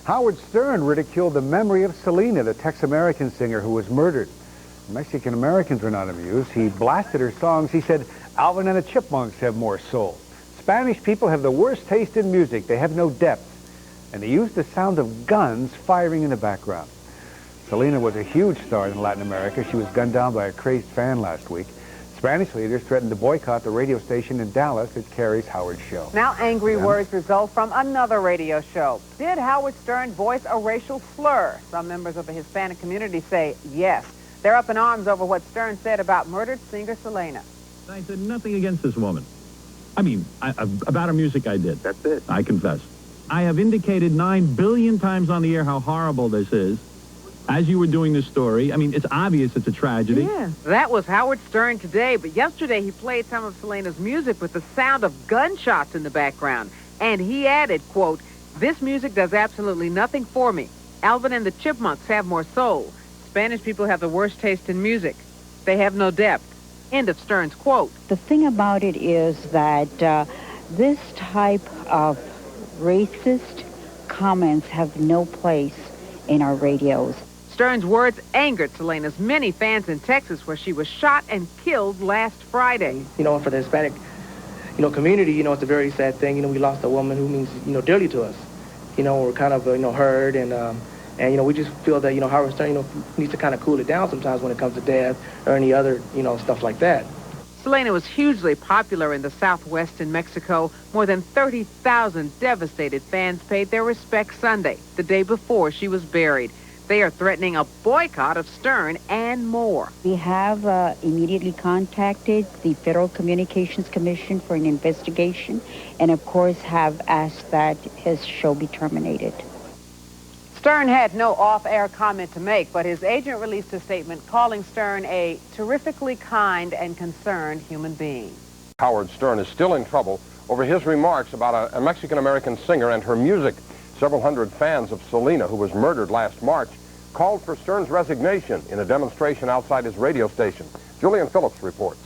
Howard Stern ridiculed the memory of Selena, the Tex-American singer who was murdered. Mexican Americans were not amused. He blasted her songs. He said, Alvin and the Chipmunks have more soul. Spanish people have the worst taste in music. They have no depth. And he used the sound of guns firing in the background. Selena was a huge star in Latin America. She was gunned down by a crazed fan last week. Spanish leaders threatened to boycott the radio station in Dallas that carries Howard's show. Now angry words result from another radio show. Did Howard Stern voice a racial slur? Some members of the Hispanic community say yes. They're up in arms over what Stern said about murdered singer Selena. I said nothing against this woman. I mean, about her music I did. That's it. I confess. I have indicated 9 billion times on the air how horrible this is. As you were doing this story, I mean, it's obvious it's a tragedy. Yeah, that was Howard Stern today, but yesterday he played some of Selena's music with the sound of gunshots in the background. And he added, quote, "This music does absolutely nothing for me. Alvin and the Chipmunks have more soul. Spanish people have the worst taste in music. They have no depth." End of Stern's quote. The thing about it is that this type of racist comments have no place in our radios. Stern's words angered Selena's many fans in Texas, where she was shot and killed last Friday. You know, for the Hispanic, community, it's a very sad thing. We lost a woman who means, dearly to us. We're kind of, hurt, and we just feel that, Howard Stern, needs to kind of cool it down sometimes when it comes to death or any other, stuff like that. Selena was hugely popular in the Southwest in Mexico. More than 30,000 devastated fans paid their respects Sunday, the day before she was buried. They are threatening a boycott of Stern and more. We have immediately contacted the Federal Communications Commission for an investigation and, of course, have asked that his show be terminated. Stern had no off-air comment to make, but his agent released a statement calling Stern a terrifically kind and concerned human being. Howard Stern is still in trouble over his remarks about a Mexican-American singer and her music. Several hundred fans of Selena, who was murdered last March, called for Stern's resignation in a demonstration outside his radio station. Julian Phillips reports.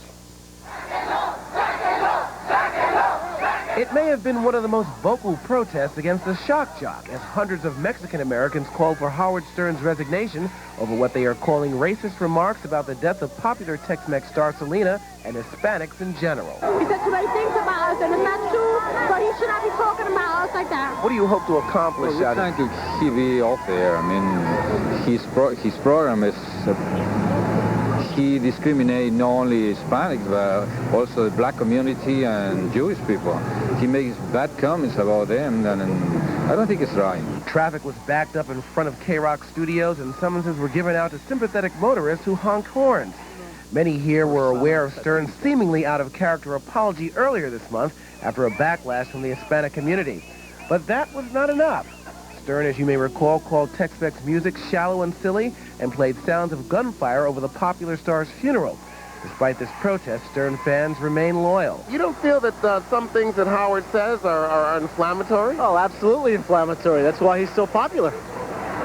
It may have been one of the most vocal protests against the shock jock, as hundreds of Mexican Americans called for Howard Stern's resignation over what they are calling racist remarks about the death of popular Tex-Mex star Selena and Hispanics in general. He said too many things about us, and it's not true, but he should not be talking about us like that. What do you hope to accomplish We're trying to keep it off air. I mean, his program is... he discriminates not only Hispanics, but also the black community and Jewish people. He makes bad comments about them, and I don't think it's right. Traffic was backed up in front of K-Rock studios, and summonses were given out to sympathetic motorists who honked horns. Many here were aware of Stern's seemingly out-of-character apology earlier this month after a backlash from the Hispanic community. But that was not enough. Stern, as you may recall, called Tex-Mex music shallow and silly and played sounds of gunfire over the popular star's funeral. Despite this protest, Stern fans remain loyal. You don't feel that some things that Howard says are inflammatory? Oh, absolutely inflammatory. That's why he's so popular.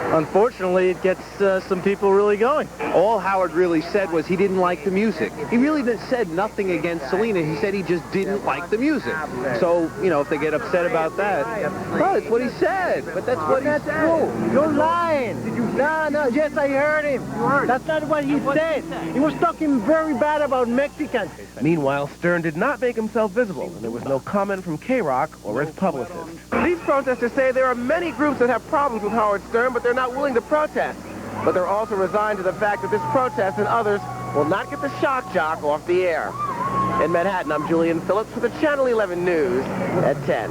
Unfortunately, it gets some people really going. All Howard really said was he didn't like the music. He really said nothing against Selena. He said he just didn't like the music. So, if they get upset about that, well, that's what he said. But that's what he said. You're lying. No, yes, I heard him. That's not what he said. He was talking very bad about Mexicans. Meanwhile, Stern did not make himself visible, and there was no comment from K-Rock or his publicist. These protesters say there are many groups that have problems with Howard Stern, but they're not willing to protest. But they're also resigned to the fact that this protest and others will not get the shock jock off the air. In Manhattan, I'm Julian Phillips for the Channel 11 News at 10.